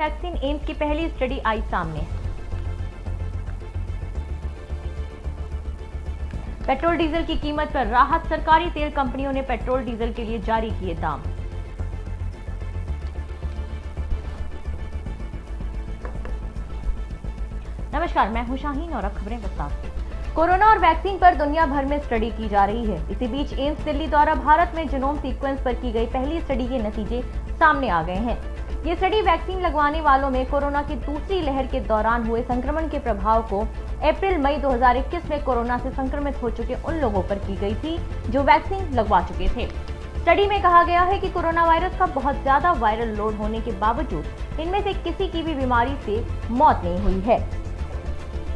Vaccine AIIMS की पहली study आई सामने। पेट्रोल डीजल की कीमत पर राहत, सरकारी तेल कंपनियों ने पेट्रोल डीजल के लिए जारी किए दाम। नमस्कार, मैं हूं शाहीन और अब खबरें विस्तार से। कोरोना और वैक्सीन पर दुनिया भर में स्टडी की जा रही है। इसी बीच एम्स दिल्ली द्वारा भारत में जीनोम सीक्वेंस पर की गई पहली स्टडी के नतीजे सामने आ गए हैं। ये स्टडी वैक्सीन लगवाने वालों में कोरोना की दूसरी लहर के दौरान हुए संक्रमण के प्रभाव को अप्रैल-मई 2021 में कोरोना से संक्रमित हो चुके उन लोगों पर की गई थी जो वैक्सीन लगवा चुके थे। स्टडी में कहा गया है कि कोरोना वायरस का बहुत ज्यादा वायरल लोड होने के बावजूद इनमें से किसी की भी बीमारी से मौत नहीं हुई है।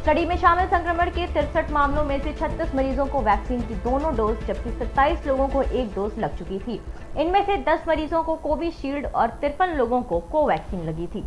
स्टडी में शामिल संक्रमण के 63 मामलों में से 36 मरीजों को वैक्सीन की दोनों डोज जबकि 27 लोगों को एक डोज लग चुकी थी। इनमें से 10 मरीजों को कोविशील्ड और 53 लोगों को कोवैक्सीन लगी थी।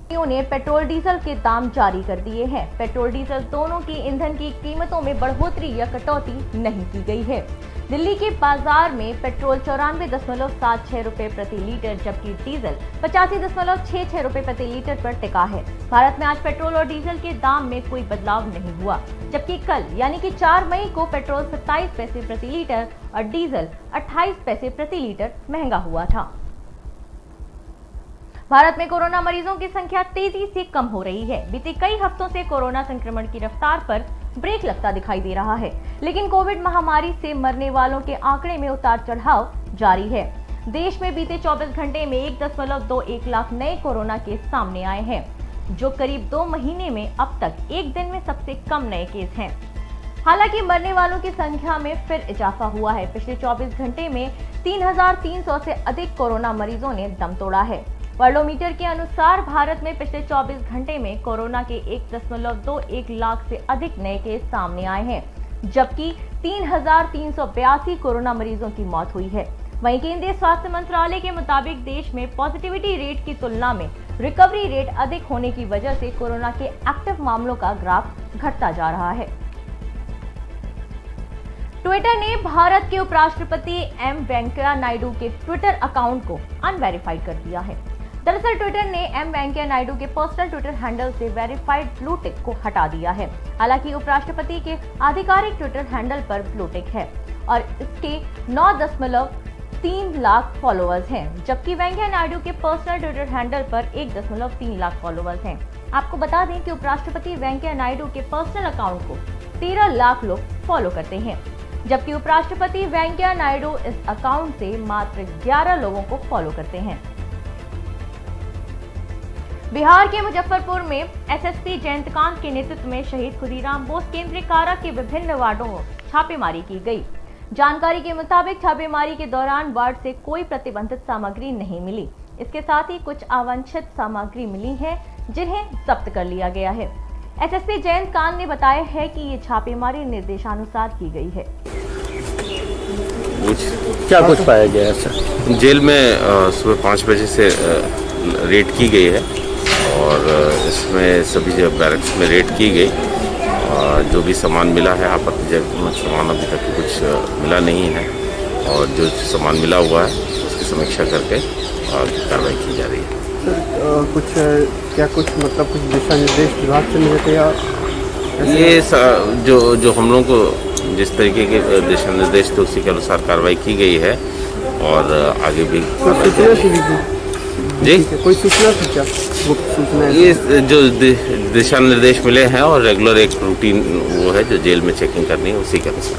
कंपनियों ने पेट्रोल डीजल के दाम जारी कर दिए हैं। पेट्रोल डीजल दोनों की ईंधन की कीमतों में बढ़ोतरी या कटौती नहीं की गई है। दिल्ली के बाजार में पेट्रोल 94.76 रुपए प्रति लीटर जबकि डीजल 85.66 रुपए प्रति लीटर पर टिका है। भारत में आज पेट्रोल और डीजल के दाम में कोई बदलाव नहीं हुआ, जबकि कल यानी कि 4 मई को पेट्रोल 27 पैसे प्रति लीटर और डीजल 28 पैसे प्रति लीटर महंगा हुआ था। भारत में कोरोना मरीजों की संख्या तेजी से कम हो रही है। बीते कई हफ्तों से कोरोना संक्रमण की रफ्तार पर ब्रेक लगता दिखाई दे रहा है, लेकिन कोविड महामारी से मरने वालों के आंकड़े में उतार चढ़ाव जारी है। देश में बीते 24 घंटे में 1.21 लाख नए कोरोना केस सामने आए हैं, जो करीब 2 महीने में अब तक एक दिन में सबसे कम नए केस हैं। हालांकि मरने वालों की संख्या में फिर इजाफा हुआ है। पिछले 24 घंटे में 3,300 से अधिक कोरोना मरीजों ने दम तोड़ा है। वर्ल्डोमीटर के अनुसार भारत में पिछले 24 घंटे में कोरोना के 1.21 लाख से अधिक नए केस सामने आए हैं, जबकि 3,382 कोरोना मरीजों की मौत हुई है। वहीं केंद्रीय स्वास्थ्य मंत्रालय के मुताबिक देश में पॉजिटिविटी रेट की तुलना में रिकवरी रेट अधिक होने की वजह से कोरोना के एक्टिव मामलों का ग्राफ घटता जा रहा है। ट्विटर ने भारत के उपराष्ट्रपति एम वेंकैया नायडू के ट्विटर अकाउंट को अनवेरिफाइड कर दिया है। दरअसल ट्विटर ने एम वेंकैया नायडू के पर्सनल ट्विटर हैंडल से वेरीफाइड ब्लू टिक को हटा दिया है। हालांकि उपराष्ट्रपति के आधिकारिक ट्विटर हैंडल पर ब्लू टिक है और इसके 9.3 लाख फॉलोअर्स हैं, जबकि वेंकैया नायडू के पर्सनल ट्विटर हैंडल पर 1.3 लाख फॉलोअर्स हैं। आपको बता दें कि उपराष्ट्रपति वेंकैया नायडू के पर्सनल अकाउंट को 13 लाख लोग फॉलो करते हैं, जबकि उपराष्ट्रपति वेंकैया नायडू इस अकाउंट से मात्र 11 लोगों को फॉलो करते हैं। बिहार के मुजफ्फरपुर में एसएसपी जयंतकांत के नेतृत्व में शहीद खुदीराम बोस केंद्रीय कारा के विभिन्न वार्डों में छापेमारी की गई। जानकारी के मुताबिक छापेमारी के दौरान वार्ड से कोई प्रतिबंधित सामग्री नहीं मिली। इसके साथ ही कुछ अवांछित सामग्री मिली है, जिन्हें जब्त कर लिया गया है। एसएसपी जयंतकांत ने बताया है कि ये छापेमारी निर्देशानुसार की गई है। क्या कुछ पाया गया है सर? जेल में सुबह 5 बजे से रेड की गई है और इसमें सभी जगह बैरक्स में रेड की गई और जो भी सामान मिला है आपत्तिजनक सामान अभी तक कुछ मिला नहीं है और जो सामान मिला हुआ है उसकी समीक्षा करके कार्रवाई की जा रही है। सर कुछ मतलब कुछ दिशा निर्देश विभाग से मिले थे या ये जो हम लोगों को जिस तरीके के दिशा निर्देश थे उसी के अनुसार कार्रवाई की गई है और आगे भी जी कोई सूचना थी क्या? सूचना ये जो दिशा निर्देश मिले हैं और रेगुलर एक रूटीन वो है जो जेल में चेकिंग करनी है उसी के अनुसार।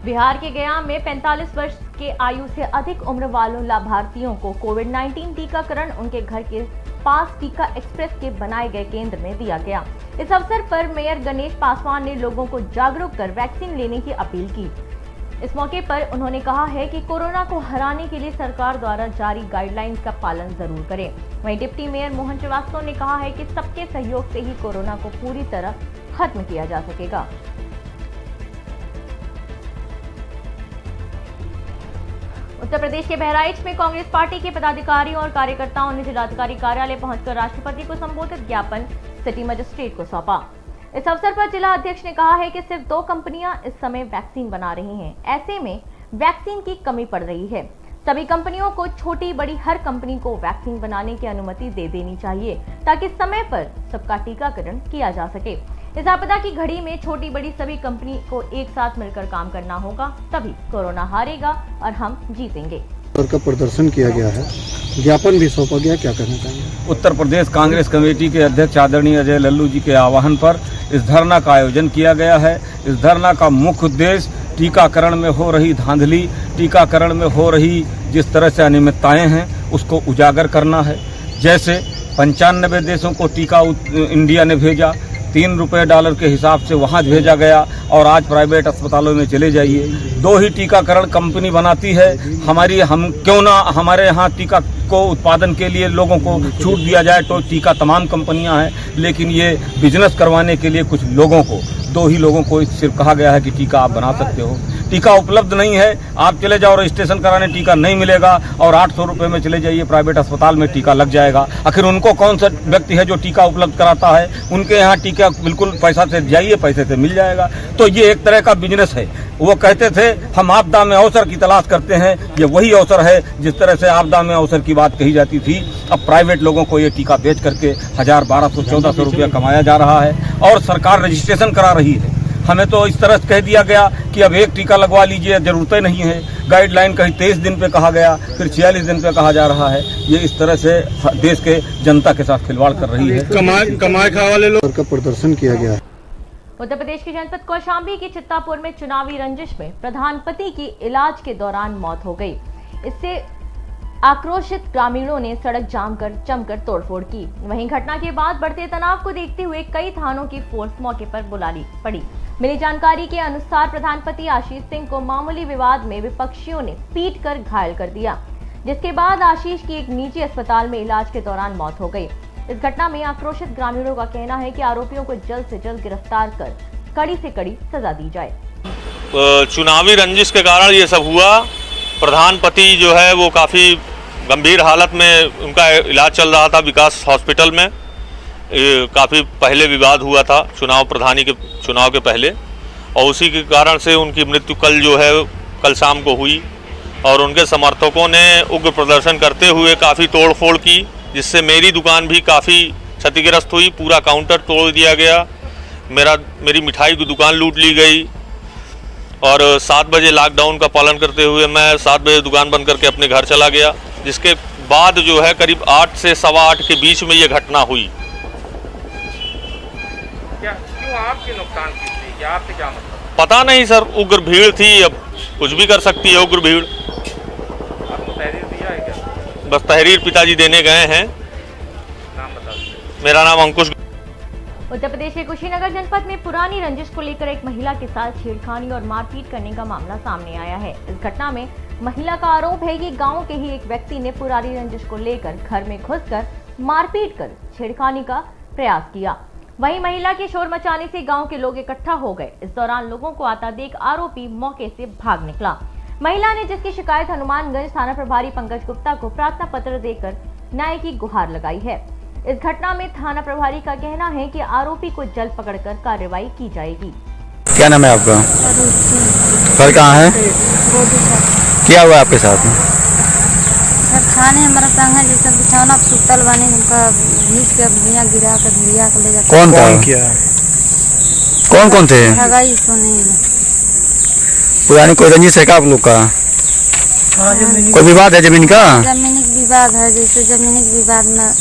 बिहार के गया में 45 वर्ष के आयु से अधिक उम्र वालों लाभार्थियों को कोविड-19 टीकाकरण उनके घर के पास टीका एक्सप्रेस के बनाए गए केंद्र में दिया गया। इस अवसर पर मेयर गणेश पासवान ने लोगों को जागरूक कर वैक्सीन लेने की अपील की। इस मौके पर उन्होंने कहा है कि कोरोना को हराने के लिए सरकार द्वारा जारी गाइडलाइंस का पालन जरूर करें। वहीं डिप्टी मेयर मोहन श्रीवास्तव ने कहा है कि सबके सहयोग से ही कोरोना को पूरी तरह खत्म किया जा सकेगा। उत्तर प्रदेश के बहराइच में कांग्रेस पार्टी के पदाधिकारियों और कार्यकर्ताओं ने जिलाधिकारी कार्यालय पहुंचकर राष्ट्रपति को संबोधित ज्ञापन सिटी मजिस्ट्रेट को सौंपा। इस अवसर पर जिला अध्यक्ष ने कहा है कि सिर्फ 2 कंपनियां इस समय वैक्सीन बना रही हैं। ऐसे में वैक्सीन की कमी पड़ रही है। सभी कंपनियों को छोटी बड़ी हर कंपनी को वैक्सीन बनाने की अनुमति दे देनी चाहिए ताकि समय पर सबका टीकाकरण किया जा सके। इस आपदा की घड़ी में छोटी बड़ी सभी कंपनी को एक साथ मिलकर काम करना होगा, तभी कोरोना हारेगा और हम जीतेंगे। का प्रदर्शन किया गया है, ज्ञापन भी सौंपा गया, क्या कहना चाहेंगे? उत्तर प्रदेश कांग्रेस कमेटी के अध्यक्ष आदरणीय अजय लल्लू जी के आह्वान पर इस धरना का आयोजन किया गया है। इस धरना का मुख्य उद्देश्य टीकाकरण में हो रही धांधली, टीकाकरण में हो रही जिस तरह से अनियमितताएं हैं उसको उजागर करना है। जैसे 95 देशों को टीका इंडिया ने भेजा, $3 के हिसाब से वहां भेजा गया और आज प्राइवेट अस्पतालों में चले जाइए, 2 ही टीकाकरण कंपनी बनाती है। हम क्यों ना हमारे यहाँ टीका को उत्पादन के लिए लोगों को छूट दिया जाए, तो टीका तमाम कंपनियां हैं, लेकिन ये बिजनेस करवाने के लिए कुछ लोगों को, 2 ही लोगों को सिर्फ कहा गया है कि टीका आप बना सकते हो। टीका उपलब्ध नहीं है, आप चले जाओ रजिस्ट्रेशन कराने, टीका नहीं मिलेगा और 800 रुपये में चले जाइए प्राइवेट अस्पताल में टीका लग जाएगा। आखिर उनको कौन सा व्यक्ति है जो टीका उपलब्ध कराता है? उनके यहाँ टीका बिल्कुल पैसा से जाइए, पैसे से मिल जाएगा। तो ये एक तरह का बिजनेस है। वो कहते थे हम आपदा में अवसर की तलाश करते हैं, ये वही अवसर है जिस तरह से आपदा में अवसर की बात कही जाती थी। अब प्राइवेट लोगों को ये टीका बेच करके 1000, 1200, 1400 रुपया कमाया जा रहा है और सरकार रजिस्ट्रेशन करा रही है। हमें तो इस तरह कह दिया गया कि अब एक टीका लगवा लीजिए, जरूरत नहीं है। गाइडलाइन कहीं 23 दिन पे कहा गया, फिर 46 दिन पे कहा जा रहा है। ये इस तरह से देश के जनता के साथ खिलवाड़ कर रही है। कमाए खा वाले लोग का प्रदर्शन किया गया है। उत्तर प्रदेश के जनपद कौशाम्बी के चित्तापुर में चुनावी रंजिश में प्रधानपति की इलाज के दौरान मौत हो गई। इससे आक्रोशित ग्रामीणों ने सड़क जाम कर जमकर तोड़फोड़ की। वहीं घटना के बाद बढ़ते तनाव को देखते हुए कई थानों की फोर्स मौके पर बुला पड़ी। मिली जानकारी के अनुसार प्रधानपति आशीष सिंह को मामूली विवाद में विपक्षियों ने पीटकर घायल कर दिया, जिसके बाद आशीष की एक निजी अस्पताल में इलाज के दौरान मौत हो गई। इस घटना में आक्रोशित ग्रामीणों का कहना है कि आरोपियों को जल्द से जल्द गिरफ्तार कर कड़ी से कड़ी सजा दी जाए। चुनावी रंजिश के कारण ये सब हुआ। प्रधानपति जो है वो काफ़ी गंभीर हालत में उनका इलाज चल रहा था विकास हॉस्पिटल में। काफ़ी पहले विवाद हुआ था प्रधानी के चुनाव के पहले, और उसी के कारण से उनकी मृत्यु कल शाम को हुई। और उनके समर्थकों ने उग्र प्रदर्शन करते हुए काफ़ी तोड़फोड़ की, जिससे मेरी दुकान भी काफ़ी क्षतिग्रस्त हुई। पूरा काउंटर तोड़ दिया गया, मेरी मिठाई की दुकान लूट ली गई। और 7 बजे लॉकडाउन का पालन करते हुए मैं 7 बजे दुकान बंद करके अपने घर चला गया। जिसके बाद जो है करीब 8 से 8:15 के बीच में ये घटना हुई। क्यों आपके नुकसान की थी? क्या आपसे क्या मतलब? पता नहीं सर, उग्र भीड़ थी, अब कुछ भी कर सकती है उग्र भीड़। आपको तहरीर दिया है क्या? बस तहरीर पिताजी देने गए हैं। नाम बता दीजिए। मेरा नाम अंकुश। उत्तर प्रदेश के कुशीनगर जनपद में पुरानी रंजिश को लेकर एक महिला के साथ छेड़खानी और मारपीट करने का मामला सामने आया है। इस घटना में महिला का आरोप है कि गांव के ही एक व्यक्ति ने पुरानी रंजिश को लेकर घर में घुसकर मारपीट कर छेड़खानी का प्रयास किया। वहीं महिला के शोर मचाने से गांव के लोग इकट्ठा हो गए। इस दौरान लोगों को आता देख आरोपी मौके से भाग निकला। महिला ने, जिसकी शिकायत हनुमानगंज थाना प्रभारी पंकज गुप्ता को प्रार्थना पत्र देकर न्याय की गुहार लगाई है। इस घटना में थाना प्रभारी का कहना है कि आरोपी को जल्द पकड़कर कार्रवाई की जाएगी। क्या नाम है आपका? घर कहाँ है? क्या हुआ आपके साथ में? सर खाने हमारा संग है, जैसे बिछौना सुतल बने, उनका भीज के भिया गिरा के भिया के ले जाते। कौन था? कौन थे? ठगाई सुनील। पुरानी कोई रंजिश है क्या आप लोग का? कोई विवाद है जमीन का? जमीनी विवाद है, जैसे जमीनी विवाद में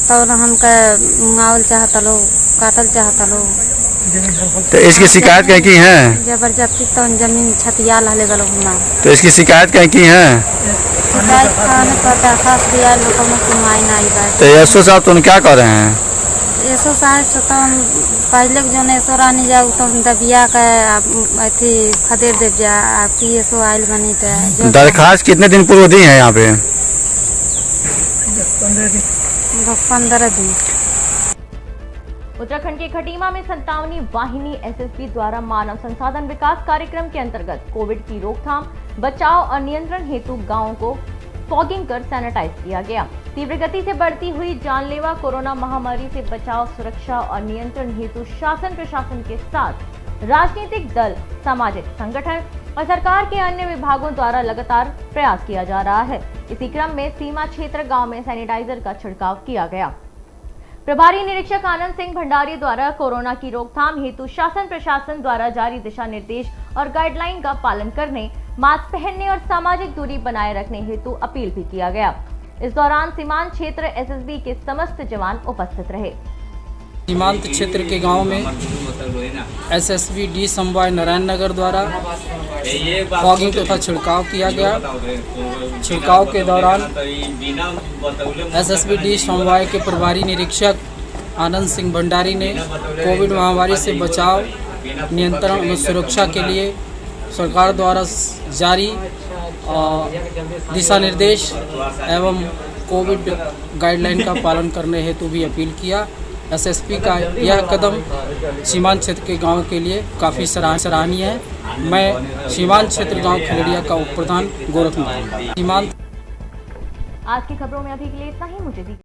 तो हमका मुआवल चाहता लो, काटल चाहता लो। तो इसकी शिकायत कहीं की है? जबरदस्ती तो जमीन छतिया ले गलो घुमा। तो इसकी शिकायत कहीं की है? शिकायत थाने पर दरखास्त दिया, लोगों में सुनवाई नहीं बात। तो एसओ साहब तुम क्या कर रहे हैं? एसओ साहब से तो हम पहले जो एसओ रानी जाऊ तो दबिया का अथी खदेड़ दे जा, आपकी एसओ आयल बनी तो। दरखास्त कितने दिन पूर्व दी है यहाँ पे? 10-15 दिन। उत्तराखंड के खटीमा में 57वीं वाहिनी एसएसबी द्वारा मानव संसाधन विकास कार्यक्रम के अंतर्गत कोविड की रोकथाम, बचाव और नियंत्रण हेतु गांवों को फॉगिंग कर सैनिटाइज किया गया। तीव्र गति से बढ़ती हुई जानलेवा कोरोना महामारी से बचाव, सुरक्षा और नियंत्रण हेतु शासन प्रशासन के साथ राजनीतिक दल, सामाजिक संगठन, और सरकार के अन्य विभागों द्वारा लगातार प्रयास किया जा रहा है। इसी क्रम में सीमा क्षेत्र गांव में सैनिटाइजर का छिड़काव किया गया। प्रभारी निरीक्षक आनंद सिंह भंडारी द्वारा कोरोना की रोकथाम हेतु शासन प्रशासन द्वारा जारी दिशा निर्देश और गाइडलाइन का पालन करने, मास्क पहनने और सामाजिक दूरी बनाए रखने हेतु अपील भी किया गया। इस दौरान सीमांत क्षेत्र एसएसबी के समस्त जवान उपस्थित रहे। सीमांत क्षेत्र के गांव में एसएसबी डी समवाय नारायण नगर द्वारा फॉगिंग तथा छिड़काव किया गया। छिड़काव के दौरान एसएसबी डी समवाय के प्रभारी निरीक्षक आनंद सिंह भंडारी ने कोविड महामारी से बचाव, नियंत्रण और सुरक्षा के लिए सरकार द्वारा जारी दिशा निर्देश एवं कोविड गाइडलाइन का पालन करने हेतु भी अपील किया। एसएसपी का यह कदम सीमांत क्षेत्र के गांव के लिए काफ़ी सराहनीय है। मैं सीमांत क्षेत्र गांव खिलड़िया का उप प्रधान गोरखनाथ। सीमांत आज की खबरों में अभी के लिए इतना ही। मुझे